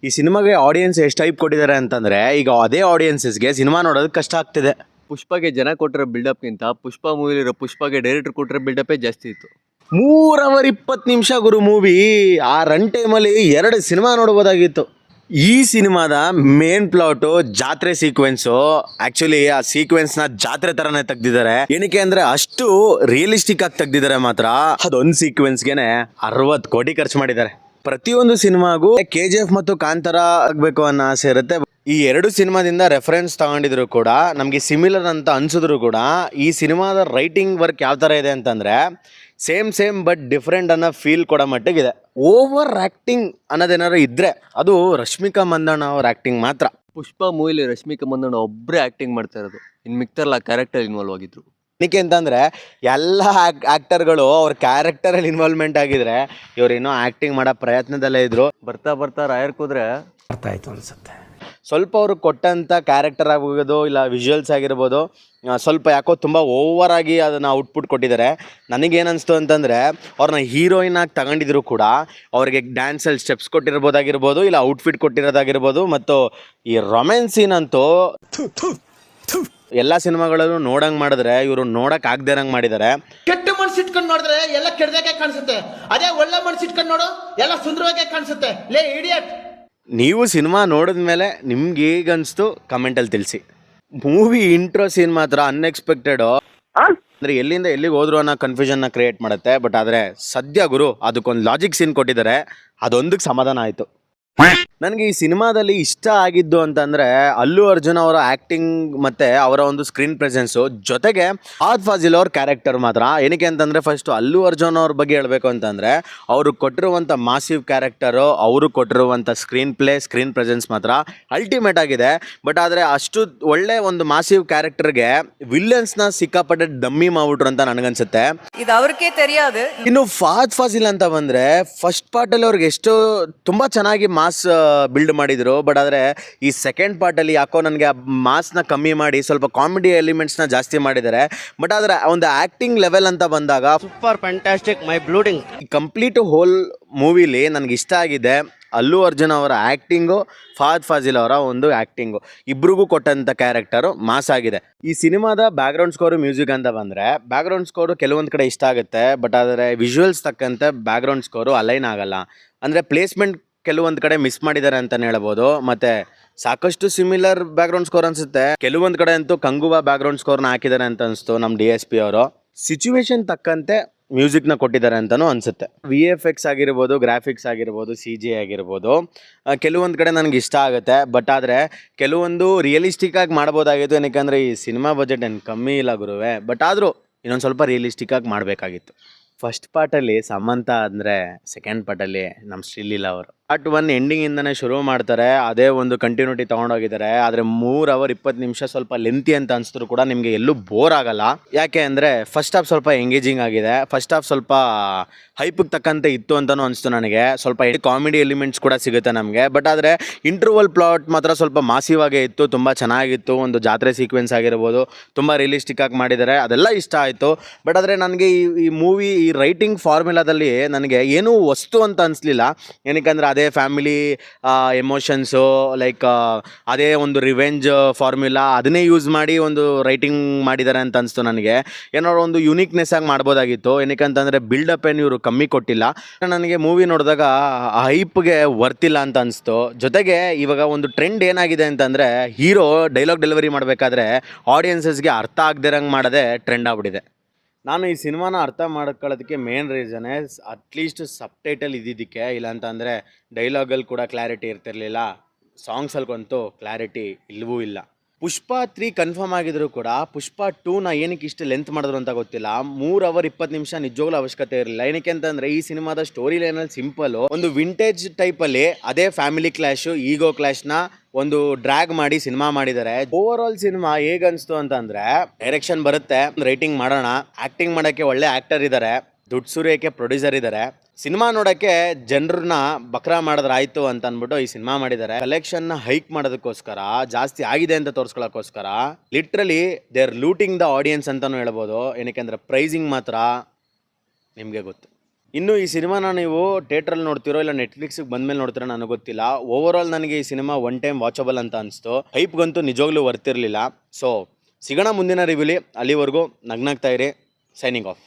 ಈ ಸಿನಿಮಾಗೆ ಆಡಿಯನ್ಸ್ ಎಷ್ಟು ಟೈಪ್ ಕೊಟ್ಟಿದ್ದಾರೆ ಅಂತಂದ್ರೆ ಈಗ ಅದೇ ಆಡಿಯನ್ಸಸ್ಗೆ ಸಿನಿಮಾ ನೋಡೋದು ಕಷ್ಟ ಆಗ್ತಿದೆ. ಪುಷ್ಪಗೆ ಜನ ಕೊಟ್ಟಿರೋ ಬಿಲ್ಡಪ್ಗಿಂತ ಪುಷ್ಪ ಮೂವಿಲಿರೋ ಪುಷ್ಪಗೆ ಡೈರೆಕ್ಟರ್ ಕೊಟ್ಟಿರೋ ಬಿಲ್ಡಪ್ಪೇ ಜಾಸ್ತಿ ಇತ್ತು. 3 hour 20 ನಿಮಿಷ ಗುರು ಮೂವಿ. ಆ ರನ್ ಟೈಮಲ್ಲಿ 2 ಸಿನಿಮಾ ನೋಡ್ಬೋದಾಗಿತ್ತು. ಈ ಸಿನಿಮಾದ ಮೇನ್ ಪ್ಲಾಟು ಜಾತ್ರೆ ಸೀಕ್ವೆನ್ಸು. ಆಕ್ಚುಲಿ ಆ ಸೀಕ್ವೆನ್ಸ್ ನ ಜಾತ್ರೆ ತರನೇ ತೆಗ್ದಿದ್ದಾರೆ. ಏನಕ್ಕೆ ಅಂದ್ರೆ ಅಷ್ಟು ರಿಯಲಿಸ್ಟಿಕ್ ಆಗಿ ತೆಗ್ದಿದ್ದಾರೆ. ಮಾತ್ರ ಅದೊಂದು ಸೀಕ್ವೆನ್ಸ್ಗೆನೆ 60 ಕೋಟಿ ಖರ್ಚು ಮಾಡಿದ್ದಾರೆ. ಪ್ರತಿಯೊಂದು ಸಿನಿಮಾಗೂ KGF ಮತ್ತು ಕಾಂತಾರ ಆಗ್ಬೇಕು ಅನ್ನೋ ಆಸೆ ಇರುತ್ತೆ. ಈ 2 ಸಿನಿಮಾದಿಂದ ರೆಫರೆನ್ಸ್ ತಗೊಂಡಿದ್ರು ಕೂಡ ನಮಗೆ ಸಿಮಿಲರ್ ಅಂತ ಅನ್ಸಿದ್ರು ಕೂಡ ಈ ಸಿನಿಮಾದ ರೈಟಿಂಗ್ ವರ್ಕ್ ಯಾವ ಥರ ಇದೆ ಅಂತಂದರೆ ಸೇಮ್ ಬಟ್ ಡಿಫ್ರೆಂಟ್ ಅನ್ನೋ ಫೀಲ್ ಕೊಡೋ ಮಟ್ಟಿಗಿದೆ. ಓವರ್ ಆ್ಯಕ್ಟಿಂಗ್ ಅನ್ನೋದೇನಾದ್ರು ಇದ್ದರೆ ಅದು ರಶ್ಮಿಕಾ ಮಂದಣ್ಣ ಅವ್ರ ಆ್ಯಕ್ಟಿಂಗ್ ಮಾತ್ರ. ಪುಷ್ಪ ಮೂವಿಲಿ ರಶ್ಮಿಕಾ ಮಂದಣ್ಣ ಒಬ್ಬರೇ ಆ್ಯಕ್ಟಿಂಗ್ ಮಾಡ್ತಾ ಇರೋದು, ಇನ್ನು ಮಿಕ್ತರ್ಲ ಕ್ಯಾರೆಕ್ಟರ್ ಇನ್ವಾಲ್ವ್ ಆಗಿದ್ರು. ಏನಕ್ಕೆ ಅಂತಂದರೆ ಎಲ್ಲ ಆ್ಯಕ್ಟರ್ಗಳು ಅವ್ರ ಕ್ಯಾರೆಕ್ಟರಲ್ಲಿ ಇನ್ವಾಲ್ವ್ಮೆಂಟ್ ಆಗಿದ್ರೆ ಇವ್ರು ಇನ್ನೂ ಆ್ಯಕ್ಟಿಂಗ್ ಮಾಡೋ ಪ್ರಯತ್ನದಲ್ಲೇ ಇದ್ರು. ಬರ್ತಾ ರಾಯರ್ ಕೂದ್ರೆ ಅರ್ಥ ಆಯ್ತು ಅನ್ಸುತ್ತೆ. ಸ್ವಲ್ಪ ಅವರು ಕೊಟ್ಟಂಥ ಕ್ಯಾರೆಕ್ಟರ್ ಆಗೋದು ಇಲ್ಲ ವಿಜುವಲ್ಸ್ ಆಗಿರ್ಬೋದು ಸ್ವಲ್ಪ ಯಾಕೋ ತುಂಬ ಓವರ್ ಆಗಿ ಅದನ್ನು ಔಟ್ಪುಟ್ ಕೊಟ್ಟಿದ್ದಾರೆ. ನನಗೇನಿಸ್ತು ಅಂತಂದರೆ ಅವ್ರನ್ನ ಹೀರೋಯಿನ್ ಆಗಿ ತಗೊಂಡಿದ್ರು ಕೂಡ ಅವ್ರಿಗೆ ಡ್ಯಾನ್ಸಲ್ಲಿ ಸ್ಟೆಪ್ಸ್ ಕೊಟ್ಟಿರ್ಬೋದಾಗಿರ್ಬೋದು ಇಲ್ಲ ಔಟ್ಫಿಟ್ ಕೊಟ್ಟಿರೋದಾಗಿರ್ಬೋದು ಮತ್ತು ಈ ರೊಮ್ಯಾನ್ಸ್ ಸೀನ್ ಅಂತೂ ಎಲ್ಲ ಸಿನಿಮಾಗಳಲ್ಲೂ ನೋಡಂಗೆ ಮಾಡಿದ್ರೆ ಇವರು ನೋಡಕ್ ಆಗದೆ ಇರಂಗೆ ಮಾಡಿದ್ದಾರೆ. ಕೆಟ್ಟ ಮನ್ಸು ಇಟ್ಕೊಂಡು ನೋಡಿದ್ರೆ ಎಲ್ಲ ಕೆಟ್ಟದಾಗೆ ಕಾಣಿಸುತ್ತೆ, ಅದೇ ಒಳ್ಳೆ ಮನ್ಸು ಇಟ್ಕೊಂಡು ನೋಡು ಎಲ್ಲ ಸುಂದರವಾಗಿ ಕಾಣಿಸುತ್ತೆ. ಲೇ ಇಡಿಯಟ್. ನೀವು ಸಿನಿಮಾ ನೋಡಿದ್ಮೇಲೆ ನಿಮ್ಗೆ ಹೇಗನ್ನಿಸ್ತು ಕಮೆಂಟಲ್ಲಿ ತಿಳಿಸಿ. ಮೂವಿ ಇಂಟ್ರೋ ಸೀನ್ ಮಾತ್ರ ಅನ್ಎಕ್ಸ್ಪೆಕ್ಟೆಡ್ ಅಂದರೆ ಎಲ್ಲಿಂದ ಎಲ್ಲಿಗೆ ಹೋದ್ರು ಅನ್ನೋ ಕನ್ಫ್ಯೂಷನ್ನ ಕ್ರಿಯೇಟ್ ಮಾಡುತ್ತೆ. ಬಟ್ ಆದರೆ ಸದ್ಯ ಗುರು ಅದಕ್ಕೊಂದು ಲಾಜಿಕ್ ಸೀನ್ ಕೊಟ್ಟಿದ್ದಾರೆ, ಅದೊಂದಕ್ಕೆ ಸಮಾಧಾನ ಆಯಿತು. ನನಗೆ ಈ ಸಿನಿಮಾದಲ್ಲಿ ಇಷ್ಟ ಆಗಿದ್ದು ಅಂತಂದರೆ ಅಲ್ಲು ಅರ್ಜುನ್ ಅವರ ಆ್ಯಕ್ಟಿಂಗ್ ಮತ್ತು ಅವರ ಒಂದು ಸ್ಕ್ರೀನ್ ಪ್ರೆಸೆನ್ಸು, ಜೊತೆಗೆ ಫಹದ್ ಫಾಜಿಲ್ ಅವ್ರ ಕ್ಯಾರೆಕ್ಟರ್ ಮಾತ್ರ. ಏನಕ್ಕೆ ಅಂತಂದರೆ ಫಸ್ಟು ಅಲ್ಲು ಅರ್ಜುನ್ ಅವ್ರ ಬಗ್ಗೆ ಹೇಳಬೇಕು ಅಂತಂದರೆ ಅವರು ಕೊಟ್ಟಿರುವಂಥ ಮಾಸಿವ್ ಕ್ಯಾರೆಕ್ಟರು, ಅವರು ಕೊಟ್ಟಿರುವಂಥ ಸ್ಕ್ರೀನ್ ಪ್ರೆಸೆನ್ಸ್ ಮಾತ್ರ ಅಲ್ಟಿಮೇಟ್ ಆಗಿದೆ. ಬಟ್ ಆದರೆ ಅಷ್ಟು ಒಳ್ಳೆ ಒಂದು ಮಾಸಿವ್ ಕ್ಯಾರೆಕ್ಟರ್ಗೆ ವಿಲ್ಲನ್ಸ್ನ ಸಿಕ್ಕಾಪಟ್ಟೆ ಡಮ್ಮಿ ಮಾಡ್ಬಿಟ್ರು ಅಂತ ನನಗನ್ಸುತ್ತೆ. ಇದು ಅವ್ರಿಗೆ தெரியாது. ಇನ್ನು ಫಹದ್ ಫಾಜಿಲ್ ಅಂತ ಬಂದರೆ ಫಸ್ಟ್ ಪಾರ್ಟಲ್ಲಿ ಅವ್ರಿಗೆ ಎಷ್ಟು ತುಂಬ ಚೆನ್ನಾಗಿ ಮಾಸ್ ಬಿಲ್ಡ್ ಮಾಡಿದ್ರು. ಬಟ್ ಆದರೆ ಈ ಸೆಕೆಂಡ್ ಪಾರ್ಟಲ್ಲಿ ಯಾಕೋ ನನಗೆ ಆ ಮಾಸ್ನ ಕಮ್ಮಿ ಮಾಡಿ ಸ್ವಲ್ಪ ಕಾಮಿಡಿ ಎಲಿಮೆಂಟ್ಸ್ನ ಜಾಸ್ತಿ ಮಾಡಿದ್ದಾರೆ. ಬಟ್ ಆದರೆ ಒಂದು ಆ್ಯಕ್ಟಿಂಗ್ ಲೆವೆಲ್ ಅಂತ ಬಂದಾಗ ಸೂಪರ್ ಫ್ಯಾಂಟಾಸ್ಟಿಕ್ ಮೈ ಬ್ಲೂಡಿಂಗ್. ಕಂಪ್ಲೀಟ್ ಹೋಲ್ ಮೂವಿಲಿ ನನಗೆ ಇಷ್ಟ ಆಗಿದೆ ಅಲ್ಲು ಅರ್ಜುನ್ ಅವರ ಆ್ಯಕ್ಟಿಂಗು, ಫಹದ್ ಫಾಜಿಲ್ ಅವರ ಒಂದು ಆ್ಯಕ್ಟಿಂಗು, ಇಬ್ರಿಗೂ ಕೊಟ್ಟಂಥ ಕ್ಯಾರೆಕ್ಟರು ಮಾಸ್ ಆಗಿದೆ. ಈ ಸಿನಿಮಾದ ಬ್ಯಾಕ್ಗ್ರೌಂಡ್ ಸ್ಕೋರು ಮ್ಯೂಸಿಕ್ ಅಂತ ಬಂದರೆ ಬ್ಯಾಕ್ಗ್ರೌಂಡ್ ಸ್ಕೋರು ಕೆಲವೊಂದು ಕಡೆ ಇಷ್ಟ ಆಗುತ್ತೆ. ಬಟ್ ಆದರೆ ವಿಜುವಲ್ಸ್ ತಕ್ಕಂತೆ ಬ್ಯಾಕ್ಗ್ರೌಂಡ್ ಸ್ಕೋರು ಅಲೈನ್ ಆಗಲ್ಲ. ಅಂದರೆ ಪ್ಲೇಸ್ಮೆಂಟ್ ಕೆಲವೊಂದು ಕಡೆ ಮಿಸ್ ಮಾಡಿದ್ದಾರೆ ಅಂತಲೇ ಹೇಳ್ಬೋದು. ಮತ್ತು ಸಾಕಷ್ಟು ಸಿಮಿಲರ್ ಬ್ಯಾಕ್ಗ್ರೌಂಡ್ ಸ್ಕೋರ್ ಅನಿಸುತ್ತೆ. ಕೆಲವೊಂದು ಕಡೆ ಅಂತೂ ಕಂಗುವ ಬ್ಯಾಕ್ಗ್ರೌಂಡ್ ಸ್ಕೋರ್ನ ಹಾಕಿದ್ದಾರೆ ಅಂತ ಅನಿಸ್ತು ನಮ್ಮ DSP ಅವರು. ಸಿಚುವೇಶನ್ ತಕ್ಕಂತೆ ಮ್ಯೂಸಿಕ್ನ ಕೊಟ್ಟಿದ್ದಾರೆ ಅಂತಲೂ ಅನಿಸುತ್ತೆ. VFX ಆಗಿರ್ಬೋದು, ಗ್ರಾಫಿಕ್ಸ್ ಆಗಿರ್ಬೋದು, CG ಆಗಿರ್ಬೋದು ಕೆಲವೊಂದು ಕಡೆ ನನಗೆ ಇಷ್ಟ ಆಗುತ್ತೆ. ಬಟ್ ಆದರೆ ಕೆಲವೊಂದು ರಿಯಲಿಸ್ಟಿಕ್ಕಾಗಿ ಮಾಡ್ಬೋದಾಗಿತ್ತು. ಏನಕ್ಕೆ ಈ ಸಿನಿಮಾ ಬಜೆಟ್ ಏನು ಕಮ್ಮಿ ಇಲ್ಲ ಗುರುವೆ. ಬಟ್ ಆದರೂ ಇನ್ನೊಂದು ಸ್ವಲ್ಪ ರಿಯಲಿಸ್ಟಿಕ್ಕಾಗಿ ಮಾಡಬೇಕಾಗಿತ್ತು. ಫಸ್ಟ್ ಪಾರ್ಟಲ್ಲಿ ಸಮಂತ ಅಂದರೆ ಸೆಕೆಂಡ್ ಪಾರ್ಟಲ್ಲಿ ನಮ್ಮ ಶ್ರೀಲೀಲಾ ಅವರು ಪಾರ್ಟ್ 1 ಎಂಡಿಂಗಿಂದನೇ ಶುರು ಮಾಡ್ತಾರೆ. ಅದೇ ಒಂದು ಕಂಟಿನ್ಯೂಟಿ ತೊಗೊಂಡೋಗಿದ್ದಾರೆ. ಆದರೆ 3 hour 20 ನಿಮಿಷ ಸ್ವಲ್ಪ ಲೆಂತಿ ಅಂತ ಅನಿಸಿದ್ರು ಕೂಡ ನಿಮಗೆ ಎಲ್ಲೂ ಬೋರ್ ಆಗಲ್ಲ. ಯಾಕೆ ಅಂದರೆ ಫಸ್ಟ್ ಹಾಫ್ ಸ್ವಲ್ಪ ಎಂಗೇಜಿಂಗ್ ಆಗಿದೆ. ಫಸ್ಟ್ ಹಾಫ್ ಸ್ವಲ್ಪ ಹೈಪಿಗೆ ತಕ್ಕಂತೆ ಇತ್ತು ಅಂತಲೂ ಅನಿಸ್ತು ನನಗೆ. ಸ್ವಲ್ಪ ಕಾಮಿಡಿ ಎಲಿಮೆಂಟ್ಸ್ ಕೂಡ ಸಿಗುತ್ತೆ ನಮಗೆ. ಬಟ್ ಆದರೆ ಇಂಟರ್ವಲ್ ಪ್ಲಾಟ್ ಮಾತ್ರ ಸ್ವಲ್ಪ ಮಾಸಿವಾಗೇ ಇತ್ತು, ತುಂಬ ಚೆನ್ನಾಗಿತ್ತು. ಒಂದು ಜಾತ್ರೆ ಸೀಕ್ವೆನ್ಸ್ ಆಗಿರ್ಬೋದು ತುಂಬ ರಿಯಲಿಸ್ಟಿಕ್ಕಾಗಿ ಮಾಡಿದ್ದಾರೆ, ಅದೆಲ್ಲ ಇಷ್ಟ ಆಯಿತು. ಬಟ್ ಆದರೆ ನನಗೆ ಈ ಮೂವಿ ಈ ರೈಟಿಂಗ್ ಫಾರ್ಮುಲಾದಲ್ಲಿ ನನಗೆ ಏನೂ ವಸ್ತು ಅಂತ ಅನಿಸ್ಲಿಲ್ಲ. ಏನಕ್ಕೆ ಅದೇ ಫ್ಯಾಮಿಲಿ ಎಮೋಷನ್ಸು ಲೈಕ್ ಅದೇ ಒಂದು ರಿವೆಂಜ್ ಫಾರ್ಮ್ಯುಲಾ ಅದನ್ನೇ ಯೂಸ್ ಮಾಡಿ ಒಂದು ರೈಟಿಂಗ್ ಮಾಡಿದ್ದಾರೆ ಅಂತ ಅನಿಸ್ತು ನನಗೆ. ಏನಾದ್ರು ಒಂದು ಯುನೀಕ್ನೆಸ್ ಆಗಿ ಮಾಡ್ಬೋದಾಗಿತ್ತು. ಏನಕ್ಕಂತಂದರೆ ಬಿಲ್ಡಪ್ ಏನು ಇವರು ಕಮ್ಮಿ ಕೊಟ್ಟಿಲ್ಲ. ನನಗೆ ಮೂವಿ ನೋಡಿದಾಗ ಹೈಪ್ಗೆ ವರ್ತಿಲ್ಲ ಅಂತ ಅನಿಸ್ತು. ಜೊತೆಗೆ ಇವಾಗ ಒಂದು ಟ್ರೆಂಡ್ ಏನಾಗಿದೆ ಅಂತಂದರೆ ಹೀರೋ ಡೈಲಾಗ್ ಡೆಲಿವರಿ ಮಾಡಬೇಕಾದ್ರೆ ಆಡಿಯನ್ಸಸ್ಗೆ ಅರ್ಥ ಆಗದಿರಂಗೆ ಮಾಡೋದೇ ಟ್ರೆಂಡ್ ಆಗ್ಬಿಟ್ಟಿದೆ. ನಾನು ಈ ಸಿನಿಮಾನ ಅರ್ಥ ಮಾಡ್ಕೊಳ್ಳೋದಕ್ಕೆ ಮೇನ್ ರೀಸನ್ನೇ ಅಟ್ಲೀಸ್ಟ್ ಸಬ್ಟೈಟಲ್ ಇದ್ದಿದ್ದಕ್ಕೆ. ಇಲ್ಲಾಂತಂದರೆ ಡೈಲಾಗಲ್ಲಿ ಕೂಡ ಕ್ಲಾರಿಟಿ ಇರ್ತಿರ್ಲಿಲ್ಲ, ಸಾಂಗ್ಸಲ್ಗಂತೂ ಕ್ಲಾರಿಟಿ ಇಲ್ಲವೂ ಇಲ್ಲ. ಪುಷ್ಪ 3 ಕನ್ಫರ್ಮ್ ಆಗಿದ್ರು ಕೂಡ ಪುಷ್ಪ 2ನ ಏನಕ್ಕೆ ಇಷ್ಟು ಲೆಂತ್ ಮಾಡಿದ್ರು ಅಂತ ಗೊತ್ತಿಲ್ಲ. 3 hour 20 ನಿಮಿಷ ನಿಜವಾಗ್ಲೂ ಅವಶ್ಯಕತೆ ಇರಲಿಲ್ಲ. ಏನಕ್ಕೆ ಅಂತಂದರೆ ಈ ಸಿನಿಮಾದ ಸ್ಟೋರಿ ಲೈನಲ್ಲಿ ಸಿಂಪಲ್ಲು ಒಂದು ವಿಂಟೇಜ್ ಟೈಪಲ್ಲಿ ಅದೇ ಫ್ಯಾಮಿಲಿ ಕ್ಲಾಶು, ಈಗೋ ಕ್ಲಾಶ್ನ ಒಂದು ಡ್ರ್ಯಾಗ್ ಮಾಡಿ ಸಿನಿಮಾ ಮಾಡಿದ್ದಾರೆ. ಓವರ್ ಆಲ್ ಸಿನಿಮಾ ಹೇಗನ್ನಿಸ್ತು ಅಂತಂದರೆ ಡೈರೆಕ್ಷನ್ ಬರುತ್ತೆ, ರೈಟಿಂಗ್ ಮಾಡೋಣ, ಆ್ಯಕ್ಟಿಂಗ್ ಮಾಡೋಕ್ಕೆ ಒಳ್ಳೆ ಆ್ಯಕ್ಟರ್ ಇದ್ದಾರೆ, ದುಡ್ಡು ಸುರಿಯೋಕ್ಕೆ ಪ್ರೊಡ್ಯೂಸರ್ ಇದ್ದಾರೆ, ಸಿನಿಮಾ ನೋಡೋಕ್ಕೆ ಜನರನ್ನ ಬಕ್ರಾ ಮಾಡಿದ್ರಾಯ್ತು ಅಂತ ಅಂದ್ಬಿಟ್ಟು ಈ ಸಿನಿಮಾ ಮಾಡಿದ್ದಾರೆ. ಕಲೆಕ್ಷನ್ನ ಹೈಕ್ ಮಾಡೋದಕ್ಕೋಸ್ಕರ, ಜಾಸ್ತಿ ಆಗಿದೆ ಅಂತ ತೋರಿಸ್ಕೊಳ್ಳೋಕ್ಕೋಸ್ಕರ literally they are looting the audience ಅಂತಲೂ ಹೇಳ್ಬೋದು. ಏನಕ್ಕೆ ಅಂದರೆ ಪ್ರೈಸಿಂಗ್ ಮಾತ್ರ ನಿಮಗೆ ಗೊತ್ತು. ಇನ್ನು ಈ ಸಿನಿಮಾನ ನೀವು ಥಿಯೇಟ್ರಲ್ಲಿ ನೋಡ್ತಿರೋ ಇಲ್ಲ ನೆಟ್ಫ್ಲಿಕ್ಸ್ಗೆ ಬಂದ್ಮೇಲೆ ನೋಡ್ತೀರೋ ನನಗೆ ಗೊತ್ತಿಲ್ಲ. ಓವರ್ ಆಲ್ ನನಗೆ ಈ ಸಿನಿಮಾ ಒನ್ ಟೈಮ್ ವಾಚಬಲ್ ಅಂತ ಅನಿಸ್ತು. ಹೈಪ್ಗಂತೂ ನಿಜವಾಗ್ಲೂ ವರ್ತಿರಲಿಲ್ಲ. ಸೊ ಸಿಗೋಣ ಮುಂದಿನ ರಿವ್ಯೂಲಿ. ಅಲ್ಲಿವರೆಗೂ ನಗ್ನಾಗ್ತಾ ಇರಿ. Signing off.